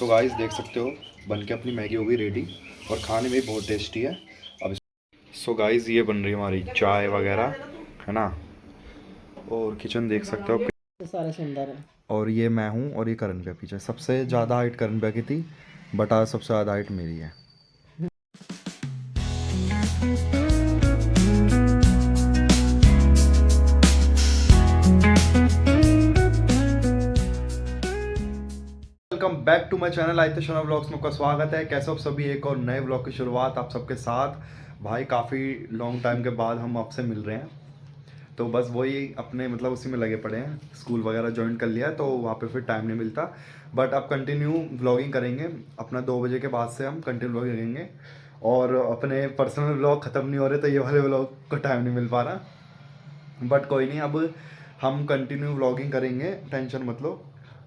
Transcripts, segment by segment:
Guys देख सकते हो बन के अपनी मैगी हो गई रेडी और खाने में भी बहुत टेस्टी है। अब सो गाइस ये बन रही है हमारी चाय वगैरह, है ना। और किचन देख सकते हो। सारे सुंदर है। और ये मैं हूँ और ये करण भैया पीछे। सबसे ज़्यादा हाइट करण भैया की थी, बट आज सबसे ज़्यादा हाइट मेरी है। Welcome back to my channel Aditya Sharma vlogs में आपका स्वागत है। कैसे हो आप सभी, एक और नए व्लॉग की शुरुआत आप सबके साथ। भाई काफ़ी लॉन्ग टाइम के बाद हम आपसे मिल रहे हैं, तो बस वही अपने मतलब उसी में लगे पड़े हैं। स्कूल वगैरह ज्वाइन कर लिया है तो वहाँ पे फिर टाइम नहीं मिलता, बट अब कंटिन्यू व्लॉगिंग करेंगे। अपना 2 बजे के बाद से हम कंटिन्यू व्लॉगिंग करेंगे और अपने पर्सनल व्लॉग ख़त्म नहीं हो रहे, तो ये वाले व्लॉग को टाइम नहीं मिल पा रहा। बट कोई नहीं, अब हम कंटिन्यू व्लॉगिंग करेंगे, टेंशन मत लो।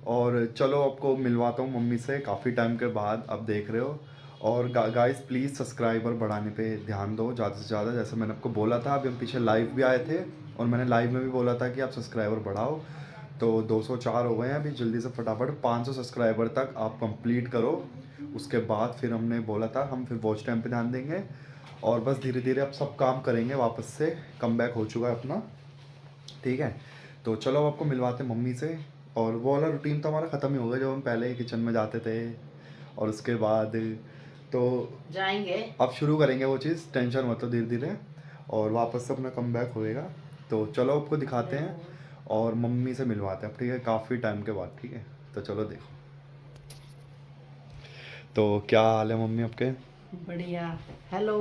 और चलो आपको मिलवाता हूँ मम्मी से काफ़ी टाइम के बाद, अब देख रहे हो। और गाइस प्लीज़ सब्सक्राइबर बढ़ाने पे ध्यान दो ज़्यादा से ज़्यादा। जैसे मैंने आपको बोला था, अभी हम पीछे लाइव भी आए थे और मैंने लाइव में भी बोला था कि आप सब्सक्राइबर बढ़ाओ। तो 204 हो गए हैं, अभी जल्दी से फटाफट 500 सब्सक्राइबर तक आप कंप्लीट करो। उसके बाद फिर हमने बोला था हम फिर वॉच टाइम पे ध्यान देंगे और बस धीरे धीरे अब सब काम करेंगे। वापस से कम बैक हो चुका है अपना, ठीक है। तो चलो अब आपको मिलवाते हैं मम्मी से। और वो वाला रूटीन तो हमारा ख़त्म ही हो गया जब हम पहले किचन में जाते थे, और उसके बाद तो जाएंगे। अब शुरू करेंगे वो चीज़, टेंशन मत लो, धीरे धीरे और वापस से अपना कम बैक होएगा। तो चलो आपको दिखाते हैं और मम्मी से मिलवाते हैं, ठीक है, काफ़ी टाइम के बाद, ठीक है। तो चलो देखो। तो क्या हाल है मम्मी आपके? बढ़िया। हेलो।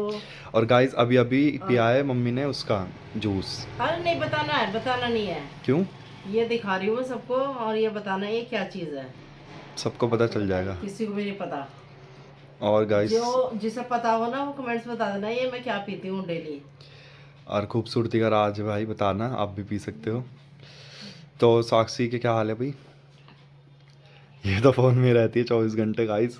और गाइस अभी अभी पिया है मम्मी ने उसका जूस। अरे नहीं, बताना है, बताना नहीं है। क्यों? ये दिखा रही हूँ मैं सबको, और ये बताना है ये क्या चीज़ है। सबको पता चल जाएगा। किसी को भी नहीं पता। और गाइस जो जिसे पता हो ना वो कमेंट्स बता देना ये मैं क्या पीती हूँ डेली। और खूबसूरती का राज है भाई, बताना आप भी पी सकते हो। तो साक्षी के क्या हाल है भाई? ये तो फ़ोन में रहती है 24 घंटे गाइस।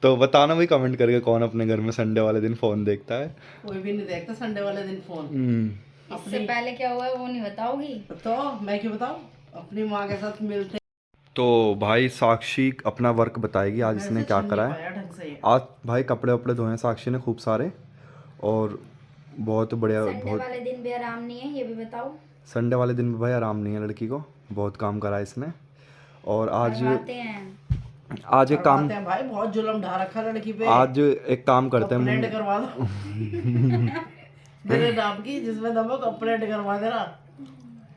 तो बताना भाई कमेंट करके कौन अपने घर में संडे वाले दिन फ़ोन देखता है। कोई भी नहीं देखता संडे वाले दिन फोन। इससे पहले क्या हुआ है वो नहीं बताओगी? तो मैं क्यों बताऊँ, अपनी माँ के साथ मिलते। तो भाई साक्षी अपना वर्क बताएगी आज इसने क्या करा है। ढंग से। आज भाई कपड़े वपड़े धोए हैं साक्षी ने खूब सारे, और बहुत बढ़िया। संडे बहुत वाले दिन भी आराम नहीं है, ये भी बताओ। संडे वाले दिन भी भाई आराम नहीं है लड़की को, बहुत काम करा है इसने। और आज करवाते हैं। आज एक काम, करवाते हैं भाई, बहुत जुल्म ढा रखा लड़की पे। आज एक काम करते हैं कंप्लेंट मम्मी। करवा दो मेरे नाम की, जिसमें दम हो कंप्लेंट करवा देना।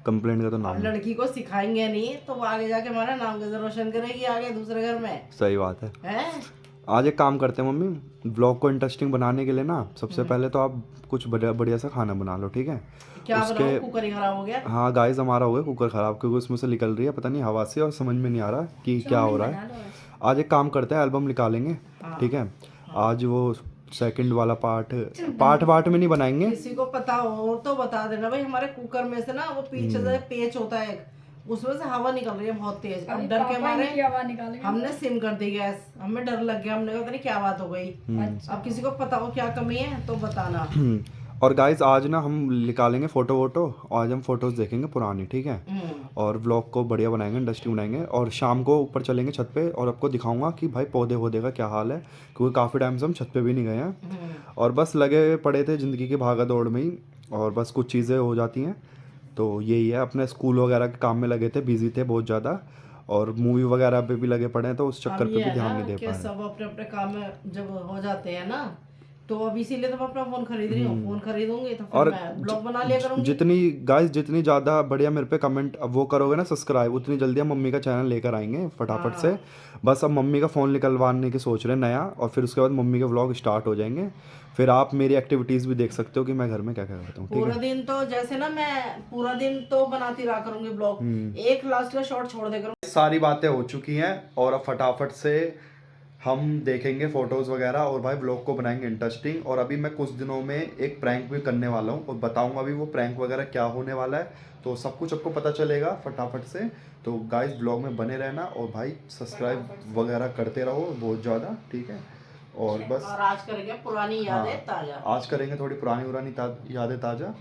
कंप्लेंट का तो अब नाम है। लड़की को सिखाएंगे नहीं तो वो आगे जाके हमारा नाम कैसे रोशन करेगी आगे दूसरे घर में। सही बात है। हैं? आज एक काम करते हैं मम्मी, ब्लॉग को इंटरेस्टिंग बनाने के लिए ना, सबसे पहले तो आप कुछ बढ़िया बढ़िया सा खाना बना लो, ठीक है। क्या उसके बनाऊं, कुकर ही खराब हो गया। हाँ गाइस हमारा हो गया कुकर ख़राब, क्योंकि उसमें से निकल रही है पता नहीं हवा से, और समझ में नहीं आ रहा कि क्या हो चाउमीन रहा बना है। लो आज। आज एक काम करते हैं, एल्बम निकालेंगे, हाँ। ठीक है। आज वो सेकंड वाला पार्ट पार्ट पार्ट में नहीं बनाएंगे। किसी को पता हो तो बता देना भाई। हमारे कुकर में से ना वो पीछे से पेच होता है एक, उसमें से हवा निकल रही है बहुत तेज। अब डर के मारे हमने सिम कर दी गैस, हमें डर लग गया, हमने कहा पता नहीं क्या बात हो गई। अब किसी को पता हो क्या कमी है तो बताना। और गाइस आज ना हम निकालेंगे फ़ोटो वोटो, आज हम फ़ोटोज़ देखेंगे पुरानी, ठीक है। और व्लॉग को बढ़िया बनाएंगे, इंटरेस्टिंग बनाएंगे, और शाम को ऊपर चलेंगे छत पे और आपको दिखाऊंगा कि भाई पौधे वौधे का क्या हाल है, क्योंकि काफ़ी टाइम से हम छत पे भी नहीं गए हैं और बस लगे पड़े थे ज़िंदगी की भागा दौड़ में ही, और बस कुछ चीज़ें हो जाती हैं। तो यही है, अपने स्कूल वगैरह के काम में लगे थे, बिजी थे बहुत ज़्यादा, और मूवी वगैरह पे भी लगे पड़े हैं, तो उस चक्कर अब पे ये भी है ध्यान ना नहीं दे कि पा रहे। सब अपने अपने काम में जब हो जाते हैं ना, तो अब इसीलिए तो मैं अपना फोन खरीद रही हूँ। फोन खरीदूंगी तो फिर और मैं ब्लॉग बना लिया करूंगी। जितनी गाइस जितनी ज़्यादा बढ़िया मेरे पे कमेंट अब वो करोगे ना सब्सक्राइब, उतनी जल्दी हम मम्मी का चैनल लेकर आएंगे फटाफट से। बस अब मम्मी का फ़ोन निकलवाने की सोच रहे हैं नया, और फिर उसके बाद मम्मी के व्लॉग स्टार्ट हो जाएंगे। फिर आप मेरी एक्टिविटीज़ भी देख सकते हो कि मैं घर में क्या क्या करता हूँ, ठीक पूरा है। दिन तो जैसे ना मैं पूरा दिन तो बनाती रहा करूंगी ब्लॉग, एक लास्ट का शॉर्ट छोड़ दे करूंगी। सारी बातें हो चुकी हैं और अब फटाफट से हम देखेंगे फोटोज़ वगैरह और भाई ब्लॉग को बनाएंगे इंटरेस्टिंग। और अभी मैं कुछ दिनों में एक प्रैंक भी करने वाला हूँ और बताऊंगा अभी वो प्रैंक वगैरह क्या होने वाला है, तो सब कुछ आपको पता चलेगा फटाफट से। तो गाइस ब्लॉग में बने रहना और भाई सब्सक्राइब वगैरह करते रहो बहुत ज़्यादा, ठीक है। और बस और आज करेंगे पुरानी यादें ताजा। आज करेंगे थोड़ी पुरानी यादें ताज़ा,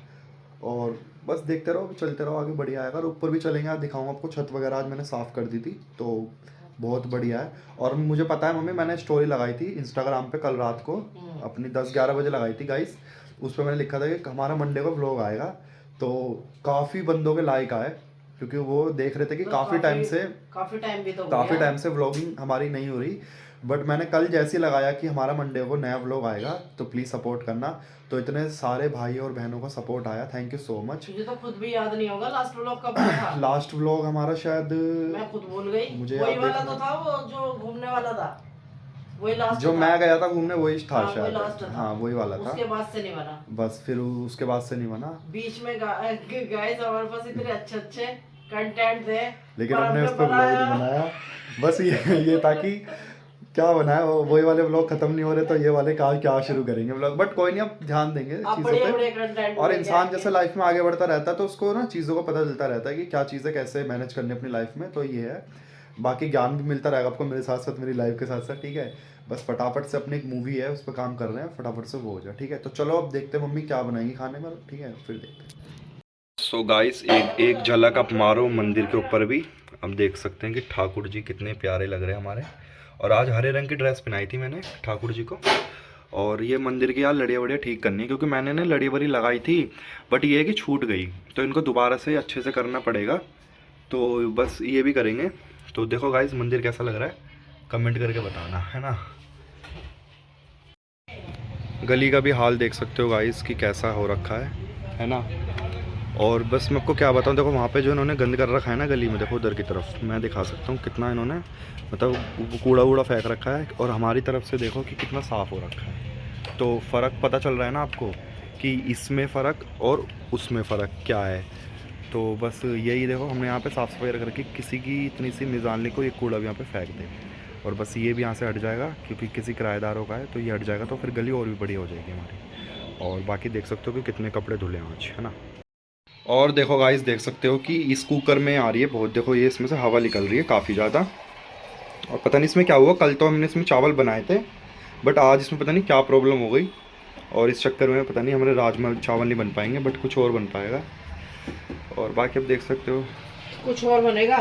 और बस देखते रहो, चलते रहो, आगे बढ़िया आएगा। और ऊपर भी चलेंगे, आज दिखाऊंगा आपको छत वगैरह, आज मैंने साफ़ कर दी थी तो बहुत बढ़िया है। और मुझे पता है मम्मी, मैंने स्टोरी लगाई थी इंस्टाग्राम पे कल रात को, अपनी 10-11 बजे लगाई थी गाइस। उस पर मैंने लिखा था कि हमारा मंडे को व्लॉग आएगा, तो काफ़ी बंदों के लाइक आए, क्योंकि वो देख रहे थे कि काफ़ी टाइम से व्लॉगिंग हमारी नहीं हो रही। बट मैंने कल जैसे ही लगाया कि हमारा मंडे को नया व्लॉग आएगा, तो प्लीज़ सपोर्ट करना, तो इतने सारे भाई और बहनों का सपोर्ट आया, थैंक यू सो मच। मुझे तो खुद भी याद नहीं होगा लास्ट व्लॉग कब था। लास्ट व्लॉग हमारा शायद, मैं खुद भूल गई। मुझे वही याद वाला देखना। तो था वो जो घूमने वाला था, वही लास्ट जो था। मैं गया था घूमने वही था हाँ, वही शायद। लास्ट था। हाँ वही वाला था। उसके बाद से नहीं बना। बस फिर उसके बाद से नहीं बना। बीच में गाइस हमारे पास इतने अच्छे अच्छे कंटेंट थे, लेकिन पर हमने उस पर बनाया। व्लॉग नहीं बनाया। बस ये था कि क्या बनाया, वही वाले व्लॉग खत्म नहीं हो रहे, तो ये वाले क्या शुरू करेंगे व्लॉग। बट कोई नहीं, अब ध्यान देंगे आप चीज़ों बड़े पे। कंटेंट और इंसान जैसे लाइफ में आगे बढ़ता रहता है, तो उसको ना चीज़ों का पता चलता रहता है कि क्या चीज़ें कैसे मैनेज करनी अपनी लाइफ में, तो ये है। बाकी ज्ञान भी मिलता रहेगा आपको मेरे साथ साथ, मेरी लाइफ के साथ साथ, ठीक है। बस फटाफट से अपनी एक मूवी है उस पर काम कर रहे हैं, फटाफट से वो हो जाए, ठीक है। तो चलो अब देखते हैं मम्मी क्या बनाएंगी खाने में, ठीक है, फिर देखते हैं। सो गाइस, एक झलक आप मारो मंदिर के ऊपर भी। अब देख सकते हैं कि ठाकुर जी कितने प्यारे लग रहे हैं हमारे। और आज हरे रंग की ड्रेस पहनाई थी मैंने ठाकुर जी को। और ये मंदिर की यार लड़िया वड़िया ठीक करनी है, क्योंकि मैंने ना लड़ी वड़ी लगाई थी, बट ये है कि छूट गई, तो इनको दोबारा से अच्छे से करना पड़ेगा। तो बस ये भी करेंगे। तो देखो गाइस मंदिर कैसा लग रहा है, कमेंट करके बताना, है ना। गली का भी हाल देख सकते हो गाइस कि कैसा हो रखा है ना। और बस मैं आपको क्या बताऊं, देखो वहाँ पे जो इन्होंने गंद कर रखा है ना गली में, देखो उधर की तरफ मैं दिखा सकता हूँ कितना इन्होंने मतलब कूड़ा वूड़ा फेंक रखा है। और हमारी तरफ से देखो कि कितना साफ़ हो रखा है। तो फ़र्क पता चल रहा है ना आपको कि इसमें फ़र्क और उसमें फ़र्क क्या है। तो बस यही देखो, हमने यहाँ पे साफ़ सफाई रख रखी, किसी की इतनी सी मिजान को ये कूड़ा भी यहाँ पे फेंक दे। और बस ये भी यहाँ से हट जाएगा, क्योंकि किसी किराएदारों का है, तो ये हट जाएगा, तो फिर गली और भी बड़ी हो जाएगी हमारी। और बाकी देख सकते हो कि कितने कपड़े धुले हैं आज, है ना। और देखो गाइस देख सकते हो कि इस कुकर में आ रही है बहुत, देखो ये इसमें से हवा निकल रही है काफ़ी ज़्यादा। और पता नहीं इसमें क्या हुआ, कल तो हमने इसमें चावल बनाए थे, बट आज इसमें पता नहीं क्या प्रॉब्लम हो गई, और इस चक्कर में पता नहीं हमारे राजमा चावल नहीं बन पाएंगे, बट कुछ और बन पाएगा। और बाकी अब देख सकते हो कुछ और बनेगा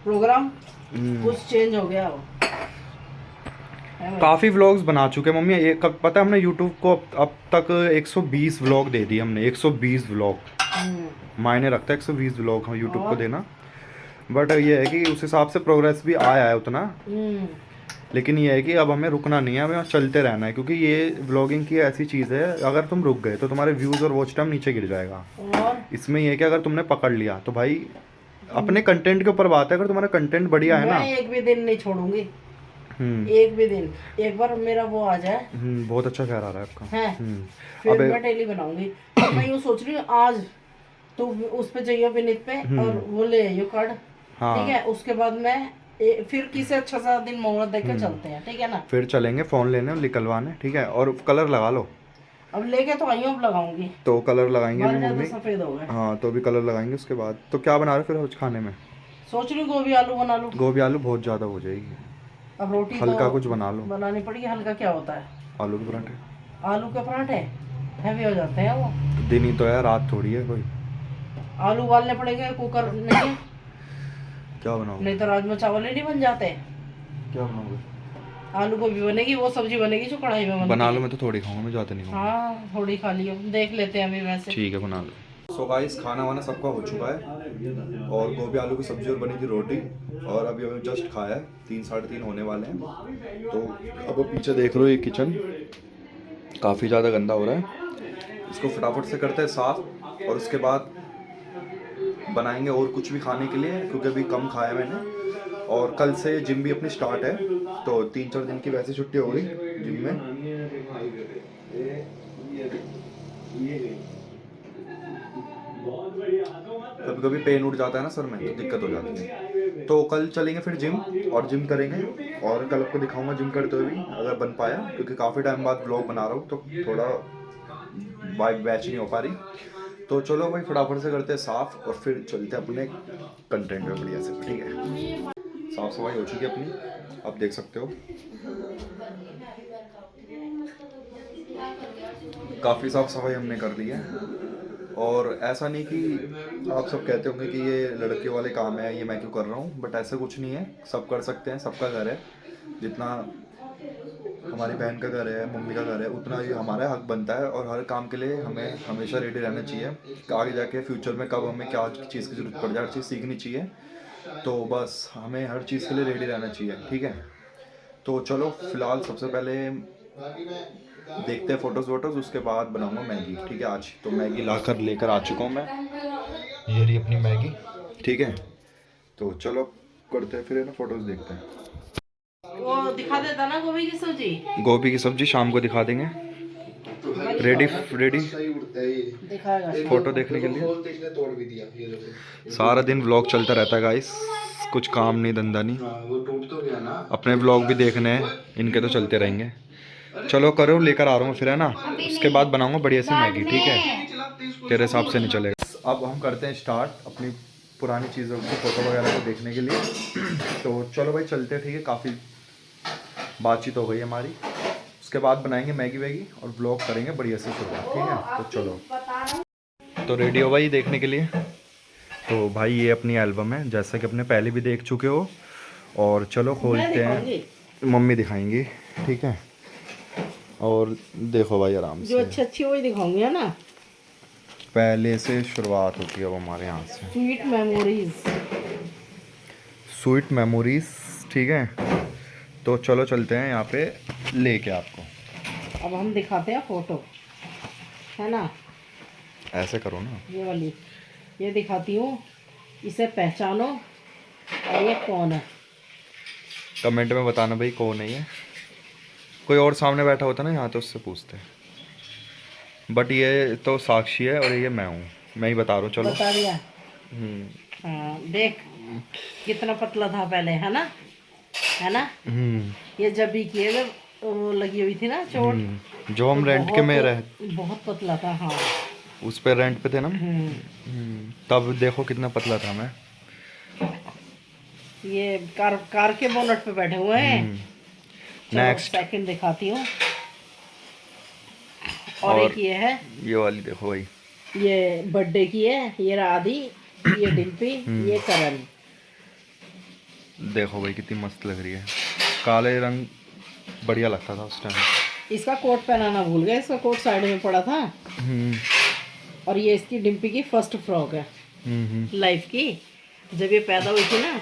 प्रोग्राम, कुछ चेंज हो गया हो। काफ़ी व्लॉग्स बना चुके हैं मम्मी, एक पता है हमने यूट्यूब को अब तक 120 व्लॉग दे दिए हमने, 120 व्लॉग मायने रखता है 120 व्लॉग हम यूट्यूब को देना। बट ये है कि उस हिसाब से प्रोग्रेस भी आया है उतना, लेकिन ये है कि अब हमें रुकना नहीं है, हमें चलते रहना है, क्योंकि ये व्लॉगिंग की ऐसी चीज़ है, अगर तुम रुक गए तो तुम्हारे व्यूज़ और वॉच टाइम नीचे गिर जाएगा। और इसमें ये है कि अगर तुमने पकड़ लिया तो भाई अपने कंटेंट के ऊपर बात है, अगर तुम्हारा कंटेंट बढ़िया है ना, मैं एक भी दिन नहीं छोड़ूंगी, एक भी दिन, एक बार मेरा वो आ जाए। बहुत अच्छा ख्याल आ रहा है आपका। है फिर मैं डेली बनाऊंगी। तो मैं यूँ सोच रही हूँ आज तो उस पे जाइए विनीत पे और वो ले आइयो कार्ड, ठीक है। उसके बाद मैं फिर किसी अच्छा सा दिन मुहूर्त देकर चलते हैं, ठीक है ना। फिर चलेंगे फ़ोन लेने और निकलवाने, ठीक है। और कलर लगा लो, अब लेके तो आई हूँ, अब लगाऊंगी, तो कलर लगाएंगे बाल अभी ज्यादा मम्मी। सफेद हो गए। हाँ तो अभी कलर लगाएंगे उसके बाद। तो क्या बना रहे हो फिर आज खाने में? सोच रही हूँ गोभी आलू बना लूँ। गोभी आलू बहुत ज़्यादा हो जाएगी, अब रोटी हल्का तो कुछ बना लो। बनानी पड़ेगी। हल्का क्या होता है? आलू के पराठे। आलू के पराठे हैवी हो जाते हैं वो। दिन ही तो है, रात थोड़ी है कोई। आलू उबालने पड़ेंगे, कुकर नहीं है, क्या बनाओगे? नहीं तो राजमा चावल ही नहीं बन जाते। क्या बनाओगे? आलू गोभी बनेगी, वो सब्जी बनेगी जो कढ़ाई में बनती बना है। लो, मैं तो थोड़ी खाऊंगा, मैं ज़्यादा नहीं खाऊंगा। हाँ थोड़ी खा लियो, देख लेते हैं अभी वैसे। ठीक है बना लो। सो गाइस खाना वाना सबका हो चुका है, और गोभी आलू की सब्जी और बनी थी रोटी, और अभी हमें जस्ट खाया है, 3-3:30 होने वाले हैं। तो अब पीछे देख रहे हो ये किचन काफ़ी ज़्यादा गंदा हो रहा है, इसको फटाफट से करते हैं साफ़, और उसके बाद बनाएंगे और कुछ भी खाने के लिए, क्योंकि अभी कम खाया मैंने। और कल से जिम भी अपनी स्टार्ट है, तो 3-4 दिन की वैसे छुट्टी हो गई जिम में। कभी कभी पेन उठ जाता है ना सर में, तो दिक्कत हो जाती है। तो कल चलेंगे फिर जिम, और जिम करेंगे, और कल आपको दिखाऊंगा जिम करते हुए भी अगर बन पाया, क्योंकि काफ़ी टाइम बाद व्लॉग बना रहा हूँ, तो थोड़ा वाइब बैच नहीं हो पा रही। तो चलो भाई फटाफट से करते हैं साफ़, और फिर चलते हैं अपने कंटेंट में बढ़िया से, ठीक है। साफ़ सफाई हो चुकी है अपनी, आप देख सकते हो काफ़ी साफ़ सफाई हमने कर ली है। और ऐसा नहीं कि आप सब कहते होंगे कि ये लड़के वाले काम है, ये मैं क्यों कर रहा हूँ, बट ऐसा कुछ नहीं है, सब कर सकते हैं, सबका घर है। जितना हमारी बहन का घर है, मम्मी का घर है, उतना ही हमारा हक बनता है। और हर काम के लिए हमें हमेशा रेडी रहना चाहिए। आगे जाके फ्यूचर में कब हमें क्या चीज़ की ज़रूरत पड़ जाए, हर चीज़ सीखनी चाहिए। तो बस हमें हर चीज़ के लिए रेडी रहना चाहिए, ठीक है। तो चलो फिलहाल सबसे पहले देखते हैं फ़ोटोज़ वोटोज़, उसके बाद बनाऊंगा मैगी, ठीक है। आज तो मैगी लाकर लेकर आ चुका हूँ मैं, ये रही अपनी मैगी, ठीक है। तो चलो करते हैं फिर, है ना, फ़ोटोज़ देखते हैं। वो दिखा देता ना गोभी की सब्जी। गोभी की सब्जी शाम को दिखा देंगे, रेडी रेडी दिखाएगा फोटो देखने के लिए। सारा दिन व्लॉग चलता रहता है गाइस, कुछ काम नहीं धंधा नहीं, अपने व्लॉग भी देखने हैं, इनके तो चलते रहेंगे। चलो करो, लेकर आ रहा हूँ फिर, है ना। उसके बाद बनाऊंगा बढ़िया सी मैगी, ठीक है, तेरे हिसाब से नहीं चलेगा। अब हम करते हैं स्टार्ट अपनी पुरानी चीज़ों को, फोटो वगैरह को देखने के लिए। तो चलो भाई चलते हैं, ठीक है। काफ़ी बातचीत हो गई हमारी, उसके बाद बनाएंगे मैगी वैगी और ब्लॉग करेंगे बढ़िया से शुरुआत, ठीक है। तो चलो, तो रेडी हो भाई देखने के लिए। तो भाई ये अपनी एल्बम है, जैसा कि अपने पहले भी देख चुके हो। और चलो खोलते हैं, मम्मी दिखाएंगी, ठीक है। और देखो भाई आराम जो से, अच्छी वही दिखाऊंगी, है ना। पहले से शुरुआत होती है अब हमारे यहाँ से। स्वीट मेमोरीज, स्वीट मेमोरीज, ठीक है। तो चलो चलते हैं यहाँ पे लेके आपको। अब हम दिखाते हैं फोटो, है ना। ऐसे करो ना, ये वाली, ये दिखाती हूँ, इसे पहचानो और ये कौन है। कमेंट में बताना भाई कौन है ये। कोई और सामने बैठा होता ना यहाँ तो उससे पूछते, बट ये तो साक्षी है और ये मैं हूँ, मैं ही बता रहा हूँ। चलो बता दिया। हम्म हाँ देख कितना पतला था पहले, है ना, है ना। हम्म ये जब भी किए जब वो लगी हुई थी ना चोट, जो हम तो रेंट के में रह, बहुत पतला था। हाँ उस पे रेंट पे थे ना। तब देखो कितना पतला था मैं। ये कार के बोनट पे बैठे हुए हैं। नेक्स्ट सेकंड दिखाती हूँ। और एक ये है, ये वाली देखो भाई, ये बर्थडे की है, ये राधी, ये डिम्पी, ये करण। देखो भाई कितनी मस्त लग रही है, काले रंग बढ़िया लगता था उस टाइम। इसका कोट पहनाना भूल गया, इसका कोट साइड में पड़ा था। और ये इसकी डिम्पी की फर्स्ट फ्रॉक है लाइफ की। जब ये पैदा हुई थी ना,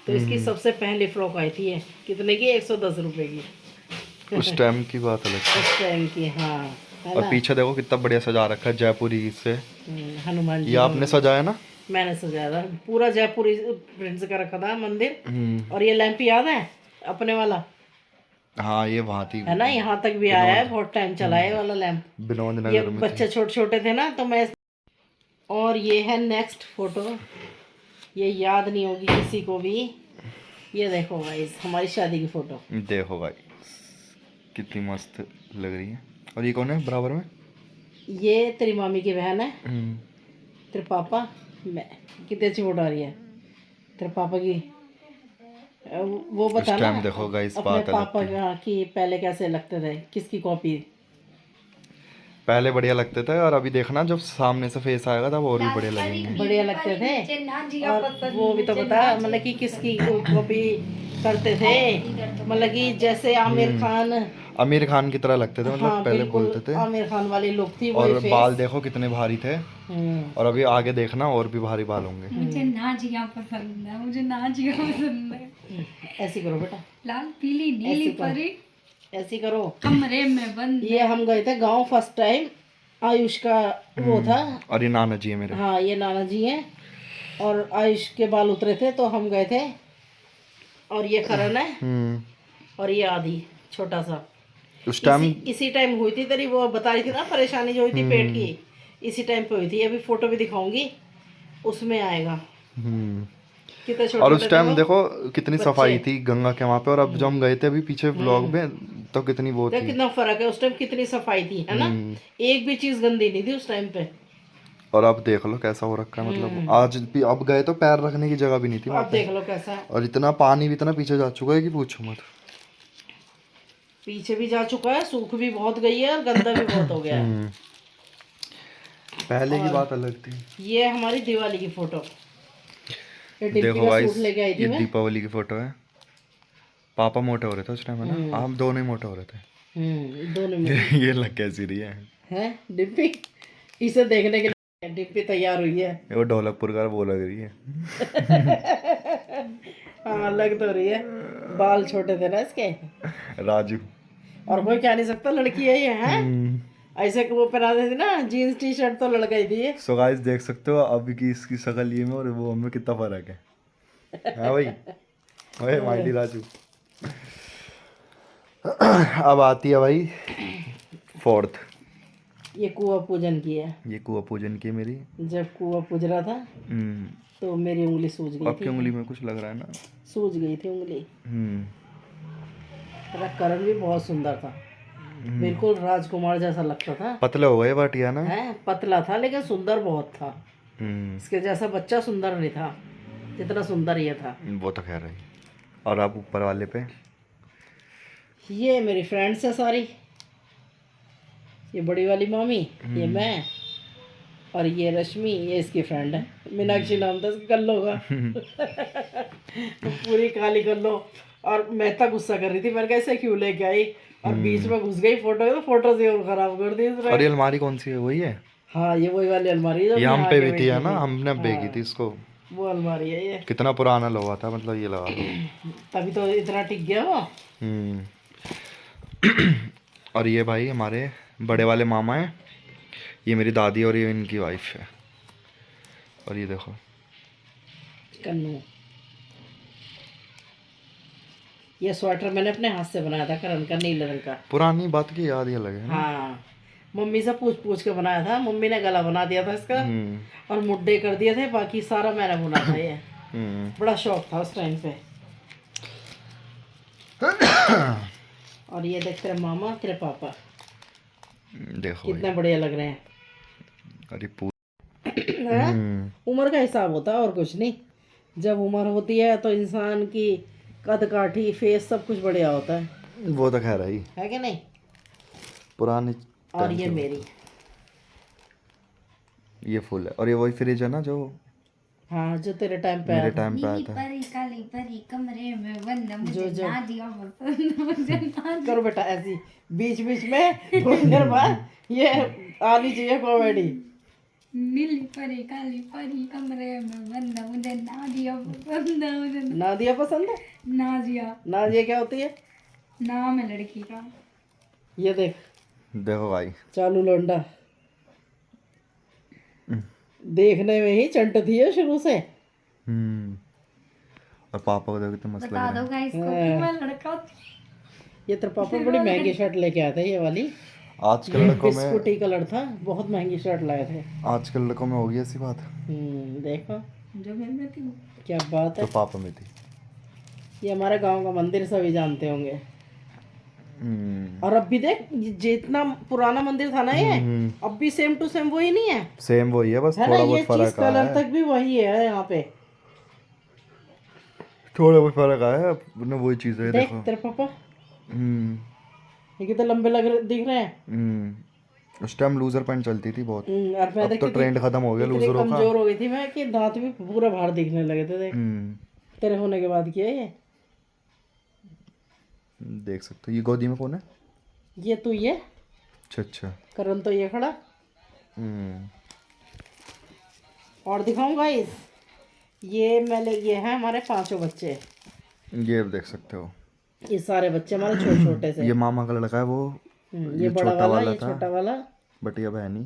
तो इसकी सबसे पहली फ्रॉक आई थी। ये कितने की? 110 रुपए की। उस टाइम की बात अलग थी। उस टाइम की, हाँ, है और ना? पीछे देखो कितना बढ़िया सजा रखा है जयपुरी से। हनुमान जी ये आपने सजाया ना? मैंने सजाया था पूरा, जयपुरी प्रिंट का रखा था मंदिर। और ये लैंप याद है अपने वाला? हाँ ये वहाँ थी, है ना, यहाँ तक भी आया है, बहुत टाइम चला है वाला लैंप। विनोद ये नगर में बच्चे छोटे छोटे थे ना, तो मैं। और ये है नेक्स्ट फोटो, ये याद नहीं होगी किसी को भी। ये देखो भाई हमारी शादी की फोटो। देखो भाई कितनी मस्त लग रही है। और ये कौन है बराबर में? ये तेरी मामी की बहन है, तेरे पापा। मैं कितनी अच्छी फोटो आ रही है तेरे पापा की। वो बताना टाइम देखो गाइस, अपने बात अलग पापा थी। का कि पहले कैसे लगते थे, किसकी कॉपी। पहले बढ़िया लगते थे, और अभी देखना जब सामने से फेस आएगा तब और भी बढ़िया लगेंगे। बढ़िया लगते थे। और वो भी तो बता, मतलब कि किसकी कॉपी करते थे, मतलब कि जैसे आमिर खान की तरह लगते थे, मतलब हाँ, पहले बिल्कुल बोलते थे। आमिर खान वाली लुक थी, और वही बाल फेस। देखो कितने भारी थे, और अभी आगे देखना और भी भारी बाल होंगे। मुझे नाजिया पसंद है, मुझे नाजिया पसंद है। ऐसी करो बेटा, लाल पीली नीली परी ऐसी करो। कमरे में बंद। ये हम गए थे गांव फर्स्ट टाइम, आयुष का वो था। और ये नाना जी है मेरे। हाँ ये नाना जी हैं, और आयुष के बाल उतरे थे तो हम गए थे। और ये करण है, और ये आदि छोटा सा। उस टाइम इसी टाइम हुई थी तेरी, वो बता रही थी ना परेशानी जो हुई थी पेट की, इसी टाइम पे हुई थी। अभी फोटो भी दिखाऊंगी, उसमें आएगा। कितने छोटे और उस थे टाइम वो देखो कितनी बच्चे। सफाई थी गंगा के वहाँ पे, और अब जो हम गए थे अभी पीछे व्लॉग में, तो कितनी वो देख थी। कितना फर्क है, उस टाइम कितनी सफाई थी, है ना। एक भी चीज गंदी नहीं थी उस टाइम पे। और अब देख लो कैसा हो रखा है, मतलब आज भी अब गए तो पैर रखने की जगह भी नहीं थी वहाँ अब पे। देख लो कैसा है, और इतना पानी भी इतना पीछे जा चुका है कि पूछो मत। पीछे भी जा चुका है, सूख भी बहुत गई है और गंदा भी बहुत हो गया है। पहले की बात अलग थी। ये हमारी दिवाली की फोटो, ये डिम्पी देखो का गाइस, सूट लेके आई थी ये मैं। दीपावली की फोटो है। पापा मोटे हो रहे थे उस टाइम है ना, हम दोनों ही मोटे हो रहे थे। दोनों में ये लग कैसी रही है डिम्पी, इसे देखने के लिए डिम्पी तैयार हुई है। वो ढोलकपुर का वो लग रही है। हाँ लग तो रही है, बाल छोटे थे ना इसके। राजू। और कोई कह नहीं सकता लड़की है ये है। ऐसे कि वो पहना देती ना जीन्स टी शर्ट तो लड़का ही थी ये। सो गाइस देख सकते हो अभी की इसकी शक्ल ये में और वो में कितना फर्क है। हाँ भाई, ओए माइली राजू। अब आती है भाई फोर्थ। ये कुआं पूजन की है। ये कुआं पूजन की मेरी। जब कुआं पूज रहा था तो मेरी उंगली सूज गई आपकी थी। उंगली में कुछ लग रहा है ना। सूज गई थी उंगली। हम्म। तेरा करण भी बहुत सुंदर था, बिल्कुल राजकुमार जैसा लगता था। पतले हो गए बाटिया ना। है पतला था लेकिन सुंदर बहुत था। हम्म। इसके जैसा बच्चा सुंदर नहीं था जितना सुंदर ये था। वो तो खैर है। और आप ऊपर वाले पे। ये मेरी फ्रेंड्स है सारी, ये बड़ी वाली मामी, ये मैं, और ये रश्मि, ये इसकी फ्रेंड है मीनाक्षी नाम था इसके कल्लो का। पूरी काली कल्लो। और मेहता गुस्सा कर रही थी, मैंने कहा ऐसे क्यों लेके आई, और बीच में घुस गई फोटो, तो फोटो से और खराब कर दी इसने। और ये अलमारी कौन सी है, वही है? हाँ ये वही वाली अलमारी है जो ये हम यहाँ पे के भी थी है बैठी ना, थी। हमने बेची थी हाँ, इसको। वो अलमारी है ये, कितना पुराना लोहा था, मतलब ये लगा लो। तभी तो इतना टिक गया वो। हम्म। और ये भाई हमारे बड़े वाले मामा हैं, ये मेरी दादी और ये इनकी वाइफ है। और ये देखो कन्नू, ये स्वेटर मैंने अपने हाथ से बनाया था करण का, नीले रंग का। पुरानी बात की याद ही अलग है ना। हाँ मम्मी से पूछ पूछ के बनाया था, मम्मी ने गला बना दिया था इसका और मुड्डे कर दिए थे, बाकी सारा मैंने बुना था ये। बड़ा शौक था उस टाइम पे। और ये देख तेरे मामा तेरे पापा देखो कितने बढ़िया लग रहे हैं। अरे उम्र का हिसाब होता है और कुछ नहीं। जब उम्र होती है तो इंसान की कद काठी फेस सब कुछ बढ़िया होता है। वो तो खैर है कि नहीं। पुरानी। और ये मेरी, ये फुल है। और ये वही फ्रिज है ना जो हाँ जो तेरे टाइम पे मेरे आया था। टाइम पे आया था। परी काली परी कमरे में बंद, मुझे जो ना दिया पसंद, मुझे ना करो बेटा ऐसी बीच बीच में थोड़ी देर बाद ये आनी चाहिए कॉमेडी। नीली परी काली परी कमरे में बंद, मुझे ना दिया पसंद, मुझे नादिया पसंद है। नाजिया नादिया क्या होती है? नाम है लड़की का। ये देख देखो भाई चालू लौंडा, देखने में ही चंट थी है शुरू से। और पापा को देखो कितने मस्त लग बता रहे दो हैं। गाइस को कि मैं लड़का हूँ। ये तेरे पापा बड़ी महंगी शर्ट लेके आए थे, ये वाली आज के लड़कों में, बिस्कुटी कलर था, बहुत महंगी शर्ट लाए थे। आज के लड़कों में होगी ऐसी बात देखो जो मैं थी क्या बात तो है। पापा में थी। ये हमारे गांव का मंदिर सभी जानते होंगे। और अब भी देख जितना पुराना मंदिर था ना ये, अब भी सेम टू सेम वही नहीं है। सेम वही है, बस है ना, थोड़ा ये बहुत चीज फर्क आया कलर है। तक भी वही है यहाँ पे। थोड़ा बहुत फर्क आया है, अपने वही चीज है। देख देखो तेरे पापा ये कितने लंबे दिख रहे हैं। उस टाइम लूजर पैंट चलती थी बहुत। और मैं अब देख तो ट्रेंड खत्म हो गया इतनी लूजरों का। कमजोर हो गई थी मैं कि दांत भी पूरा बाहर दिखने लगे थे। देख तेरे होने के बाद किया ये। देख सकते हो। ये गोदी में कौन है? ये तू ये अच्छा अच्छा। करण तो ये खड़ा। और दिखाऊं गाइस, ये ये हैं हमारे 5 बच्चे। ये देख सकते हो। ये सारे बच्चे हमारे छोटे छोटे से। ये मामा का लड़का है वो। ये बड़ा छोटा वाला, ये था, छोटा वाला, बट ये बहन ही।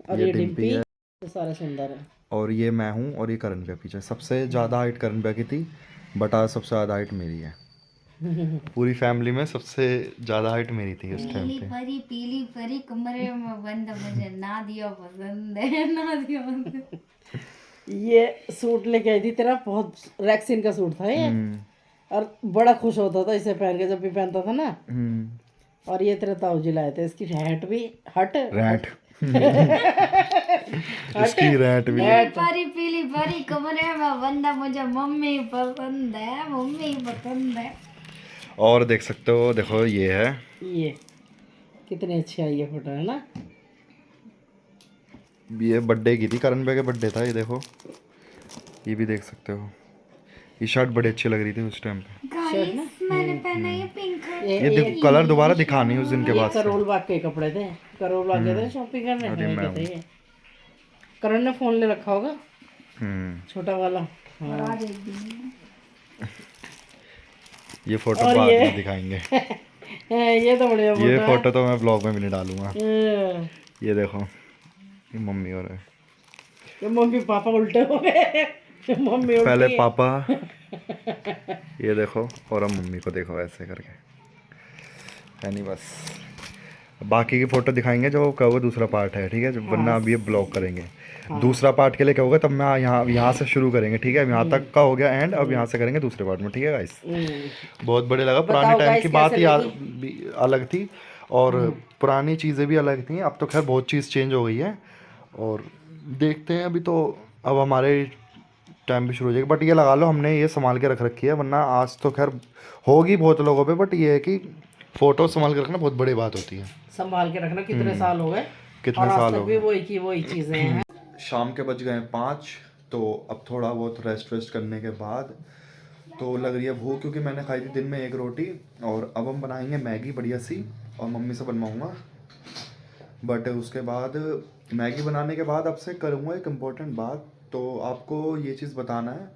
और ये ये डिम्पी डिम्पी। है। ये सारे सुंदर है। और ये मैं हूँ, और ये करण के पीछे सबसे ज़्यादा हाइट करण पे की थी, बट आज सबसे ज़्यादा हाइट मेरी है। पूरी फैमिली में सबसे ज़्यादा हाइट मेरी थी उस टाइम नीली पे। परी पीली परी कमरे में बंद, मुझे ना दिया पसंद है, ना दिया पसंद। ये सूट लेके आई थी तेरा, बहुत रैक्सिन का सूट था ये। और बड़ा खुश होता था इसे पहन के जब भी पहनता था ना। और ये तेरे ताऊ जी लाए थे, इसकी हैट भी रैट इसकी रैट भी। परी पीली परी कमरे में बंद, मुझे मम्मी पसंद है, मम्मी पसंद है। और देख सकते हो, देखो ये है। ये कितनी अच्छी आई है फोटो, है ना। ये बर्थडे की थी, करण भाई का बर्थडे था, ये देखो, ये भी देख सकते हो। ये शर्ट बड़ी अच्छी लग रही थी उस टाइम पे। गाइस मैंने पहना ये पिंक। ये देखो कलर दोबारा दिखानी उस दिन के ये बाद से। करोल बाग के कपड़े थे, करोल बाग गए थे शॉपिंग करने, अरे वहीं मैं के थे ये। करण ने फोन ले रखा होगा हूँ। छोटा वाला। और आज एक दिन ये फोटो और बाद ये में दिखाएंगे। ये तो बढ़िया ये फोटो फोटो तो मैं ब्लॉग में भी नहीं डालूंगा। है। ये देखो, ये मम्मी और है। ये मम्मी पापा उल्टे हो गए, मम्मी पहले उल्टी है। पापा, ये देखो, और अब मम्मी को देखो ऐसे करके, है नहीं बस। बाकी की फोटो दिखाएंगे जो कहोगे दूसरा पार्ट है, ठीक है, वरना अब ये ब्लॉग करेंगे। दूसरा पार्ट के लिए कहोगे तब मैं यहाँ से शुरू करेंगे, ठीक है। यहाँ तक का हो गया एंड, अब यहाँ से करेंगे दूसरे पार्ट में, ठीक है गाइस। बहुत बढ़िया लगा, पुराने बताओ टाइम guys की बात कैसे ही लगी? भी अलग थी, और पुरानी चीज़ें भी अलग थी। अब तो खैर बहुत चीज़ चेंज हो गई है, और देखते हैं अभी तो, अब हमारे टाइम भी शुरू हो जाएगी। बट ये लगा लो हमने ये संभाल के रख रखी है, वरना आज तो खैर होगी बहुत लोगों पे, बट ये है कि फ़ोटो संभाल के रखना बहुत बड़ी बात होती है। संभाल के रखना, कितने साल हो गए, कितने और आज साल तक हो भी गए। वही की वही चीजें हैं। शाम के बज गए 5, तो अब थोड़ा बहुत रेस्ट करने के बाद तो लग रही है भूख, क्योंकि मैंने खाई थी दिन में 1 रोटी। और अब हम बनाएंगे मैगी बढ़िया सी, और मम्मी से बनवाऊँगा। बट उसके बाद मैगी बनाने के बाद आपसे करूँगा एक इम्पोर्टेंट बात। तो आपको ये चीज़ बताना है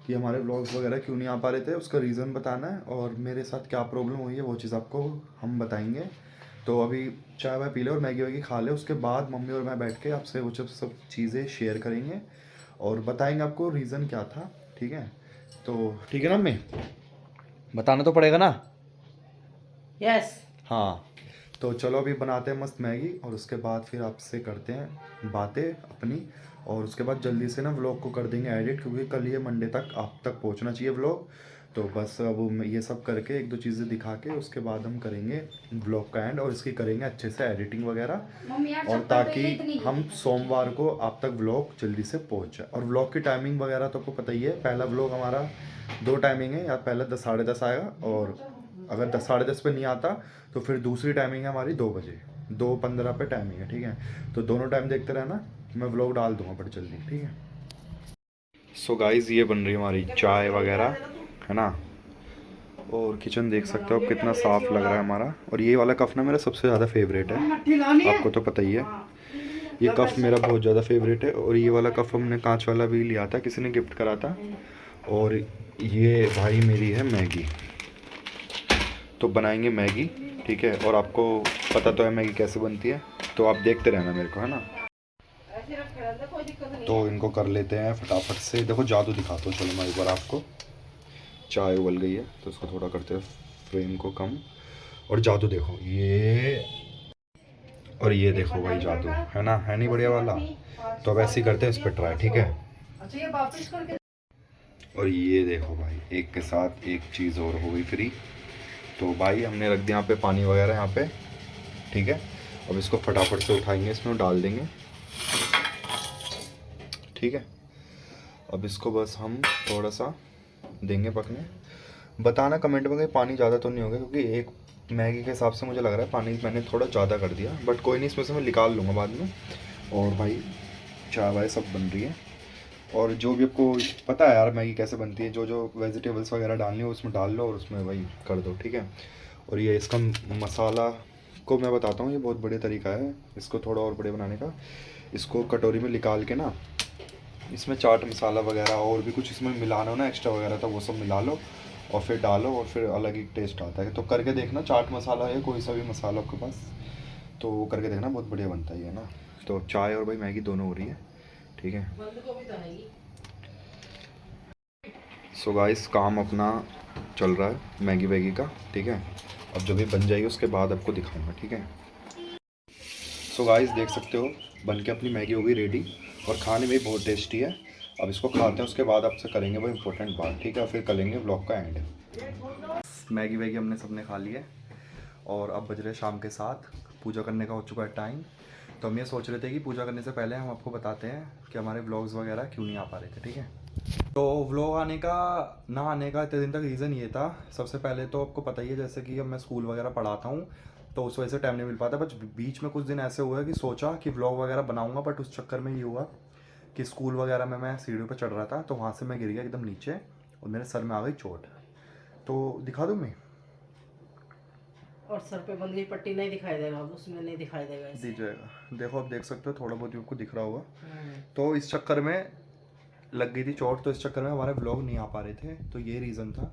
कि हमारे व्लॉग्स वगैरह क्यों नहीं आ पा रहे थे, उसका रीज़न बताना है, और मेरे साथ क्या प्रॉब्लम हुई है वो चीज़ आपको हम बताएंगे। तो अभी चाय वाय पी ले और मैगी वैगी खा ले, उसके बाद मम्मी और मैं बैठ के आपसे वो सब चीज़ें शेयर करेंगे और बताएंगे आपको रीज़न क्या था, ठीक है। तो ठीक है ना मम्मी, बताना तो पड़ेगा ना। यस। हाँ, तो चलो अभी बनाते हैं मस्त मैगी, और उसके बाद फिर आपसे करते हैं बातें अपनी, और उसके बाद जल्दी से ना व्लॉग को कर देंगे एडिट, क्योंकि कल ये मंडे तक आप तक पहुंचना चाहिए व्लॉग। तो बस अब ये सब करके 1-2 चीज़ें दिखा के उसके बाद हम करेंगे व्लॉग का एंड, और इसकी करेंगे अच्छे से एडिटिंग वगैरह, मम्मी यार और चप्पल तो ताकि ये इतनी हम सोमवार को आप तक व्लॉग जल्दी से पहुंच जाए। और व्लॉग की टाइमिंग वगैरह तो आपको पता ही है, पहला व्लॉग हमारा 2 टाइमिंग है, या पहले 10 साढ़े 10 आएगा, और अगर 10 साढ़े 10 पे नहीं आता तो फिर दूसरी टाइमिंग है हमारी 2 बजे, 2:15 पे टाइमिंग है, ठीक है। तो दोनों टाइम देखते रहना, मैं व्लॉग डाल दूंगा बट जल्दी, ठीक है। सो गाइस, ये बन रही है हमारी चाय वगैरह, है ना। और किचन देख सकते हो आप कितना साफ़ लग रहा है हमारा। और ये वाला कप ना मेरा सबसे ज़्यादा फेवरेट है, आपको तो पता ही है। ये कप मेरा बहुत ज़्यादा फेवरेट है, और ये वाला कप हमने कांच वाला भी लिया था, किसी ने गिफ्ट करा था। और ये भाई मेरी है मैगी, तो बनाएंगे मैगी, ठीक है। और आपको पता तो है मैगी कैसे बनती है, तो आप देखते रहना मेरे को, है ना। तो इनको कर लेते हैं फटाफट से। देखो जादू दिखाता हूँ, चलो मैं एक बार आपको। चाय उबल गई है तो इसको थोड़ा करते हैं फ्लेम को कम, और जादू देखो ये, और ये देखो भाई जादू, है ना, है नहीं बढ़िया वाला। तो अब ऐसे ही करते हैं इस पर ट्राई, ठीक है। अच्छा ये वापस करके, और ये देखो भाई, एक के साथ एक चीज़ और हो गई फ्री। तो भाई हमने रख दिया यहाँ पे पानी वगैरह यहाँ पे, ठीक है। अब इसको फटाफट से उठाएंगे, इसमें डाल देंगे, ठीक है। अब इसको बस हम थोड़ा सा देंगे पकने। बताना कमेंट में कि पानी ज़्यादा तो नहीं होगा, क्योंकि एक मैगी के हिसाब से मुझे लग रहा है पानी मैंने थोड़ा ज़्यादा कर दिया, बट कोई नहीं, इसमें से मैं निकाल लूँगा बाद में। और भाई चाय वाय सब बन रही है, और जो भी आपको पता है यार मैगी कैसे बनती है, जो जो वेजिटेबल्स वगैरह डालनी हो उसमें डाल लो, और उसमें वही कर दो, ठीक है। और ये इसका मसाला को मैं बताता हूँ, ये बहुत बढ़िया तरीका है इसको थोड़ा और बढ़िया बनाने का। इसको कटोरी में निकाल के ना, इसमें चाट मसाला वगैरह और भी कुछ इसमें मिलाना हो ना एक्स्ट्रा वगैरह, तो वो सब मिला लो और फिर डालो, और फिर अलग ही टेस्ट आता है। तो करके देखना, चाट मसाला है कोई सा भी मसाला आपके पास, तो वो करके देखना, बहुत बढ़िया बनता है ना। तो चाय और भाई मैगी दोनों हो रही है, ठीक है। बंद गोभी तो नहीं। सो गाइस, काम अपना चल रहा है मैगी वैगी का, ठीक है। अब जो भी बन जाएगी उसके बाद आपको दिखाऊंगा, ठीक है। सो गाइस, देख सकते हो बन के अपनी मैगी हो गई रेडी, और खाने में भी बहुत टेस्टी है। अब इसको खाते हैं, उसके बाद आपसे करेंगे वो इम्पोर्टेंट बात, ठीक है। फिर करेंगे ब्लॉग का एंड। मैगी वैगी हमने सबने खा ली है, और अब बज रहे शाम के 7, पूजा करने का हो चुका है टाइम। तो हम ये सोच रहे थे कि पूजा करने से पहले हम आपको बताते हैं कि हमारे व्लॉग्स वगैरह क्यों नहीं आ पा रहे थे, ठीक है। तो व्लॉग आने का ना आने का इतने दिन तक रीज़न ये था, सबसे पहले तो आपको पता ही है जैसे कि अब मैं स्कूल वगैरह पढ़ाता हूँ, तो उस वजह से टाइम नहीं मिल पाता। बट बीच में कुछ दिन ऐसे हुए कि सोचा कि व्लॉग वगैरह बनाऊंगा, बट उस चक्कर में ये हुआ कि स्कूल वगैरह में मैं सीढ़ियों पर चढ़ रहा था, तो वहाँ से मैं गिर गया एकदम नीचे और मेरे सर में आ गई चोट। तो दिखा दूँ मैं? और सर पे बंद गई पट्टी, नहीं दिखाई देगा अब, उसमें नहीं दिखाई देगा ऐसे। दिख जाएगा, देखो आप देख सकते हो, थोड़ा बहुत ही आपको दिख रहा होगा। हम्म। तो इस चक्कर में लग गई थी चोट, तो इस चक्कर में हमारे व्लॉग नहीं आ पा रहे थे, तो ये रीज़न था।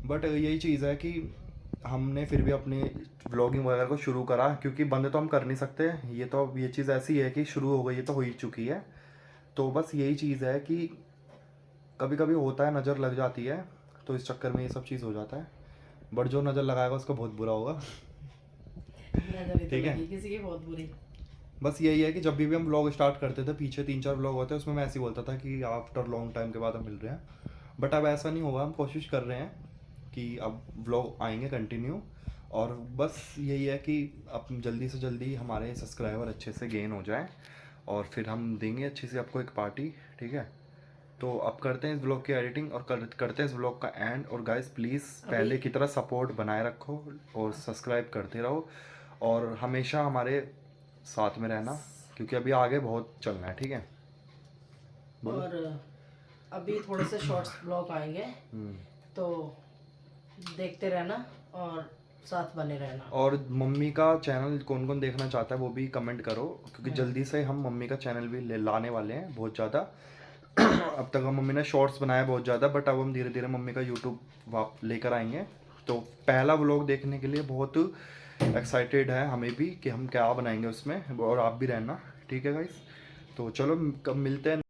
बट यही चीज़ है कि हमने फिर भी अपनी व्लॉगिंग वगैरह को शुरू करा, क्योंकि बंद तो हम कर नहीं सकते, ये तो अब ये चीज़ ऐसी है कि शुरू हो गई है तो हो ही चुकी है। तो बस यही चीज़ है कि कभी कभी होता है, नज़र लग जाती है, तो इस चक्कर में ये सब चीज़ हो जाता है। बट जो नज़र लगाएगा उसको बहुत बुरा होगा। नजर ही तो ठीक है। लगी किसी की बहुत बुरी। बस यही है कि जब भी हम व्लॉग स्टार्ट करते थे, पीछे 3-4 व्लॉग होते हैं, उसमें मैं ऐसे ही बोलता था कि आफ्टर लॉन्ग टाइम के बाद हम मिल रहे हैं। बट अब ऐसा नहीं होगा, हम कोशिश कर रहे हैं कि अब व्लॉग आएंगे कंटिन्यू। और बस यही है कि अब जल्दी से जल्दी हमारे सब्सक्राइबर अच्छे से गेन हो जाए और फिर हम देंगे अच्छी सी आपको एक पार्टी, ठीक है। तो अब करते हैं इस ब्लॉग की एडिटिंग और करते हैं इस ब्लॉग का एंड। और गाइस प्लीज़ पहले की तरह सपोर्ट बनाए रखो और सब्सक्राइब करते रहो और हमेशा हमारे साथ में रहना, क्योंकि अभी आगे बहुत चलना है, ठीक है। बोलो। और अभी थोड़े से शॉर्ट्स ब्लॉग आएंगे, तो देखते रहना और साथ बने रहना। और मम्मी का चैनल कौन कौन देखना चाहता है वो भी कमेंट करो, क्योंकि जल्दी से हम मम्मी का चैनल भी लाने वाले हैं बहुत ज़्यादा। अब तक हम मम्मी ने शॉर्ट्स बनाया बहुत ज़्यादा, बट अब हम धीरे धीरे मम्मी का यूट्यूब लेकर आएंगे। तो पहला व्लॉग देखने के लिए बहुत एक्साइटेड है हमें भी कि हम क्या बनाएंगे उसमें, और आप भी रहना, ठीक है गाइस। तो चलो कब मिलते हैं।